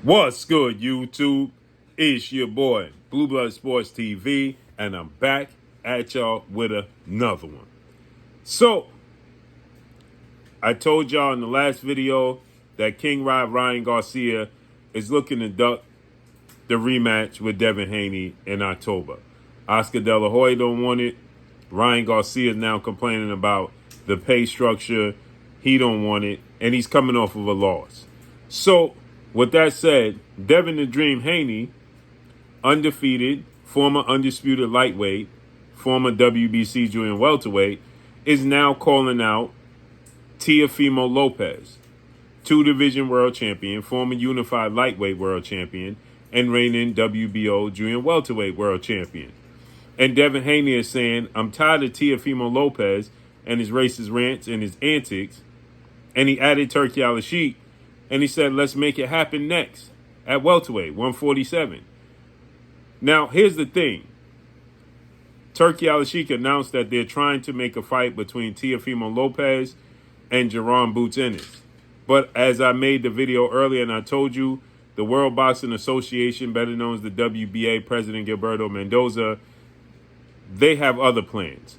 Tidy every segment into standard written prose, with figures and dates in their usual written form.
What's good, YouTube? It's your boy, Blue Blood Sports TV, and I'm back at y'all with another one. So, I told y'all in the last video that King Ryan Garcia is looking to duck the rematch with Devin Haney in October. Oscar De La Hoya don't want it. Ryan Garcia is now complaining about the pay structure. He don't want it, and he's coming off of a loss. So, with that said, Devin the Dream Haney, undefeated, former undisputed lightweight, former WBC junior welterweight, is now calling out Teofimo Lopez, two-division world champion, former unified lightweight world champion, and reigning WBO junior welterweight world champion. And Devin Haney is saying, I'm tired of Teofimo Lopez and his racist rants and his antics. And he added Turkey Alashik, and he said, let's make it happen next at welterweight, 147. Now, here's the thing. Turkey Alashik announced that they're trying to make a fight between Teofimo Lopez and Gervonta Davis. But as I made the video earlier and I told you, the World Boxing Association, better known as the WBA, President Gilberto Mendoza, they have other plans.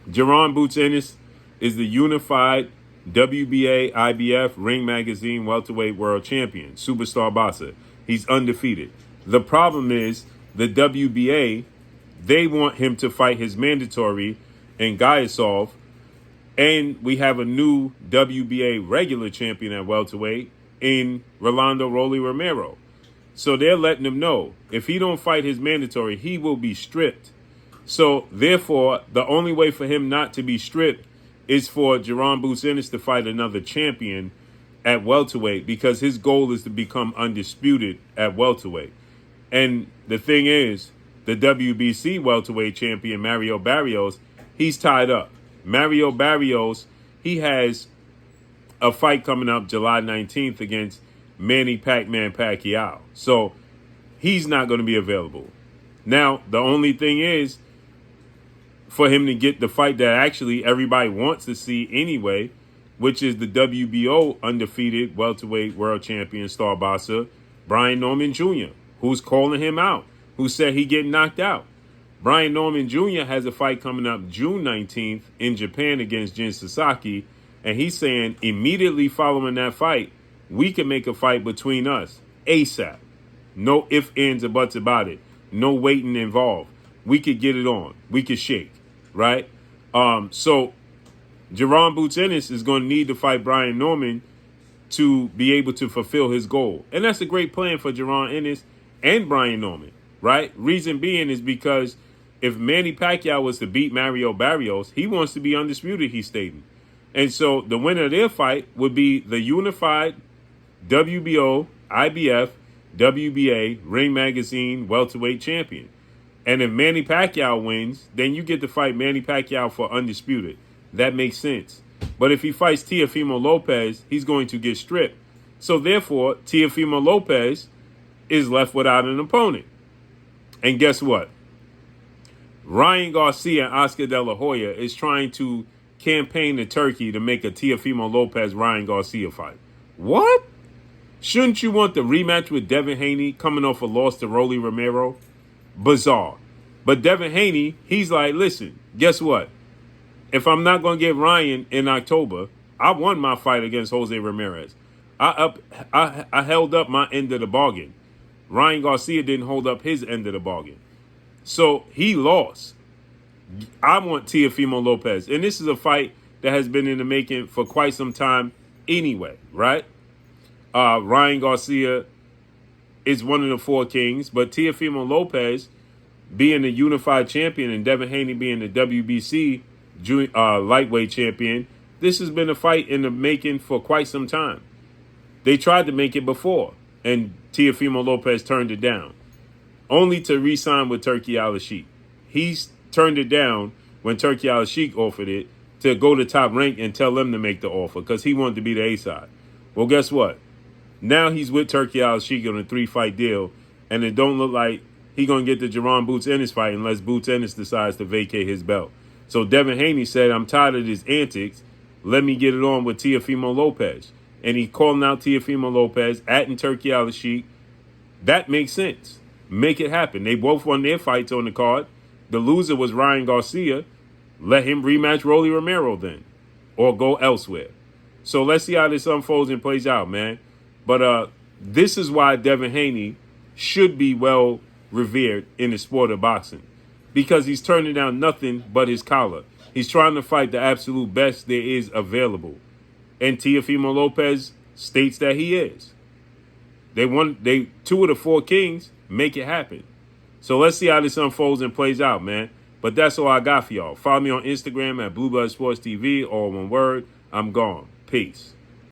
Gervonta Davis is the unified WBA, IBF, Ring Magazine welterweight world champion, superstar boxer. He's undefeated. The problem is the WBA, they want him to fight his mandatory in Gaiasov, and we have a new WBA regular champion at welterweight in Rolando Romero. So they're letting him know if he don't fight his mandatory, he will be stripped. So therefore, the only way for him not to be stripped is for Gervonta Davis to fight another champion at welterweight, because his goal is to become undisputed at welterweight. And the thing is, the WBC welterweight champion, Mario Barrios, he's tied up. Mario Barrios, he has a fight coming up July 19th against Manny Pac-Man Pacquiao. So he's not going to be available. Now, the only thing is, for him to get the fight that actually everybody wants to see anyway, which is the WBO undefeated welterweight world champion star boxer, Brian Norman Jr., who's calling him out, who said he getting knocked out. Brian Norman Jr. has a fight coming up June 19th in Japan against Jin Sasaki, and he's saying immediately following that fight, we can make a fight between us ASAP. No ifs, ands, or buts about it. No waiting involved. We could get it on. We could shake, right? So Gervonta Davis is going to need to fight Brian Norman to be able to fulfill his goal. And that's a great plan for Gervonta Davis and Brian Norman, right? Reason being is because if Manny Pacquiao was to beat Mario Barrios, he wants to be undisputed, he's stating. And so the winner of their fight would be the unified WBO, IBF, WBA, Ring Magazine welterweight champion. And if Manny Pacquiao wins, then you get to fight Manny Pacquiao for undisputed. That makes sense. But if he fights Teofimo Lopez, he's going to get stripped. So therefore, Teofimo Lopez is left without an opponent. And guess what? Ryan Garcia and Oscar De La Hoya is trying to campaign to Turkey to make a Teofimo Lopez-Ryan Garcia fight. What? Shouldn't you want the rematch with Devin Haney coming off a loss to Rolando Romero? Bizarre. But Devin Haney, he's like, listen, guess what? If I'm not going to get Ryan in October, I won my fight against Jose Ramirez. I held up my end of the bargain. Ryan Garcia didn't hold up his end of the bargain. So he lost. I want Teofimo Lopez. And this is a fight that has been in the making for quite some time anyway, right? Ryan Garcia is one of the four kings, but Teofimo Lopez being the unified champion and Devin Haney being the WBC lightweight champion, this has been a fight in the making for quite some time. They tried to make it before, and Teofimo Lopez turned it down, only to re-sign with Turkey Alashik. He's turned it down when Turkey Alashik offered it to go to Top Rank and tell them to make the offer because he wanted to be the A-side. Well, guess what? Now he's with Turkey Alashik on a 3-fight deal, and it don't look like he's going to get the Gervonta Davis fight unless Davis decides to vacate his belt. So Devin Haney said, I'm tired of his antics. Let me get it on with Teofimo Lopez. and he calling out Teofimo Lopez, adding Turkey Alashik, that makes sense. Make it happen. They both won their fights on the card. The loser was Ryan Garcia. Let him rematch Rolando Romero then, or go elsewhere. So let's see how this unfolds and plays out, man. But this is why Devin Haney should be well revered in the sport of boxing, because he's turning down nothing but his collar. He's trying to fight the absolute best there is available, and Teofimo Lopez states that he is. They 2 of the 4 kings make it happen. So let's see how this unfolds and plays out, man. But that's all I got for y'all. Follow me on Instagram at Blue Blood Sports TV, all one word. I'm gone. Peace.